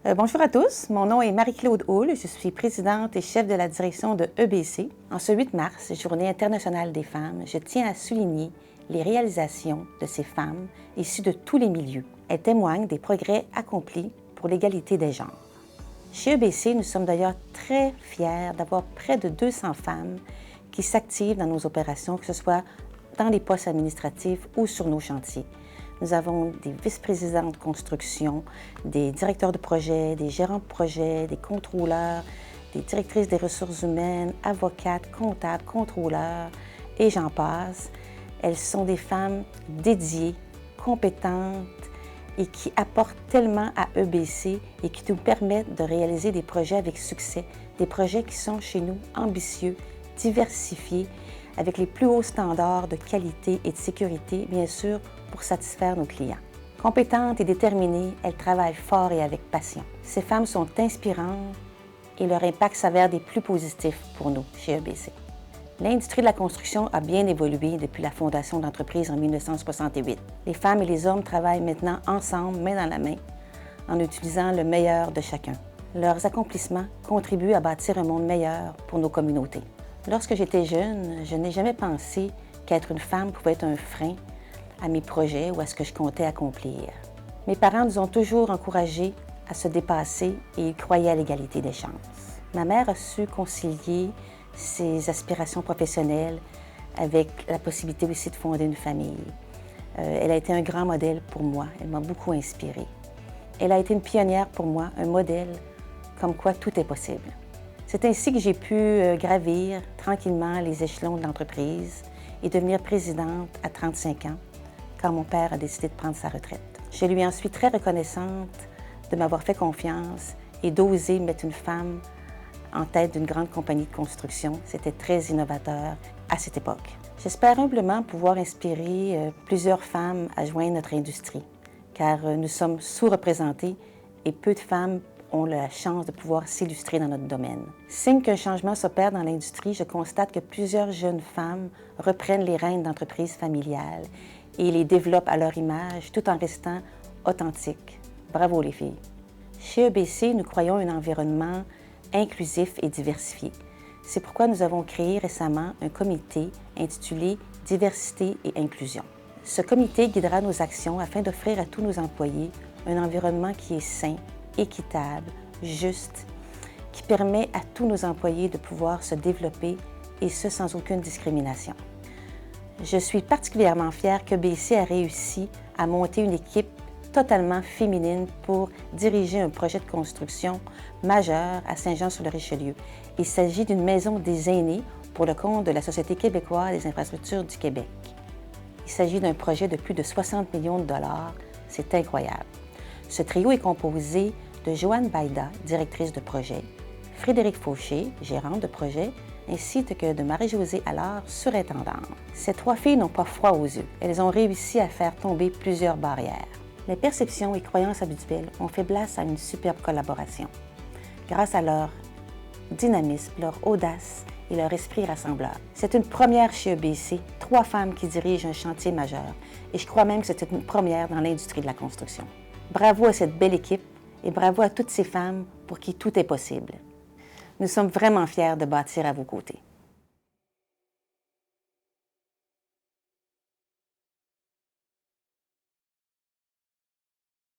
Bonjour à tous, mon nom est Marie-Claude Houle, je suis présidente et chef de la direction de EBC. En ce 8 mars, Journée internationale des femmes, je tiens à souligner les réalisations de ces femmes issues de tous les milieux. Elles témoignent des progrès accomplis pour l'égalité des genres. Chez EBC, nous sommes d'ailleurs très fiers d'avoir près de 200 femmes qui s'activent dans nos opérations, que ce soit dans les postes administratifs ou sur nos chantiers. Nous avons des vice-présidentes de construction, des directeurs de projet, des gérants de projet, des contrôleurs, des directrices des ressources humaines, avocates, comptables, contrôleurs, et j'en passe. Elles sont des femmes dédiées, compétentes et qui apportent tellement à EBC et qui nous permettent de réaliser des projets avec succès, des projets qui sont chez nous ambitieux, diversifiés, avec les plus hauts standards de qualité et de sécurité, bien sûr, pour satisfaire nos clients. Compétentes et déterminées, elles travaillent fort et avec passion. Ces femmes sont inspirantes et leur impact s'avère des plus positifs pour nous chez EBC. L'industrie de la construction a bien évolué depuis la fondation de l'entreprise en 1968. Les femmes et les hommes travaillent maintenant ensemble, main dans la main, en utilisant le meilleur de chacun. Leurs accomplissements contribuent à bâtir un monde meilleur pour nos communautés. Lorsque j'étais jeune, je n'ai jamais pensé qu'être une femme pouvait être un frein à mes projets ou à ce que je comptais accomplir. Mes parents nous ont toujours encouragés à se dépasser et ils croyaient à l'égalité des chances. Ma mère a su concilier ses aspirations professionnelles avec la possibilité aussi de fonder une famille. Elle a été un grand modèle pour moi, elle m'a beaucoup inspirée. Elle a été une pionnière pour moi, un modèle comme quoi tout est possible. C'est ainsi que j'ai pu gravir tranquillement les échelons de l'entreprise et devenir présidente à 35 ans, quand mon père a décidé de prendre sa retraite. Je lui en suis très reconnaissante de m'avoir fait confiance et d'oser mettre une femme en tête d'une grande compagnie de construction. C'était très innovateur à cette époque. J'espère humblement pouvoir inspirer plusieurs femmes à joindre notre industrie, car nous sommes sous-représentés et peu de femmes ont la chance de pouvoir s'illustrer dans notre domaine. Signe qu'un changement s'opère dans l'industrie, je constate que plusieurs jeunes femmes reprennent les rênes d'entreprises familiales et les développent à leur image tout en restant authentiques. Bravo les filles! Chez EBC, nous croyons un environnement inclusif et diversifié. C'est pourquoi nous avons créé récemment un comité intitulé « Diversité et inclusion ». Ce comité guidera nos actions afin d'offrir à tous nos employés un environnement qui est sain, équitable, juste, qui permet à tous nos employés de pouvoir se développer et ce sans aucune discrimination. Je suis particulièrement fière qu'EBC a réussi à monter une équipe totalement féminine pour diriger un projet de construction majeur à Saint-Jean-sur-le-Richelieu. Il s'agit d'une maison des aînés pour le compte de la Société québécoise des infrastructures du Québec. Il s'agit d'un projet de plus de 60 millions de dollars. C'est incroyable. Ce trio est composé de Joanne Baïda, directrice de projet, Frédéric Fauché, gérante de projet, ainsi que de Marie-Josée Allard, surintendante. Ces trois filles n'ont pas froid aux yeux. Elles ont réussi à faire tomber plusieurs barrières. Les perceptions et croyances habituelles ont fait place à une superbe collaboration. Grâce à leur dynamisme, leur audace et leur esprit rassembleur. C'est une première chez EBC, 3 femmes qui dirigent un chantier majeur. Et je crois même que c'est une première dans l'industrie de la construction. Bravo à cette belle équipe et bravo à toutes ces femmes pour qui tout est possible. Nous sommes vraiment fiers de bâtir à vos côtés.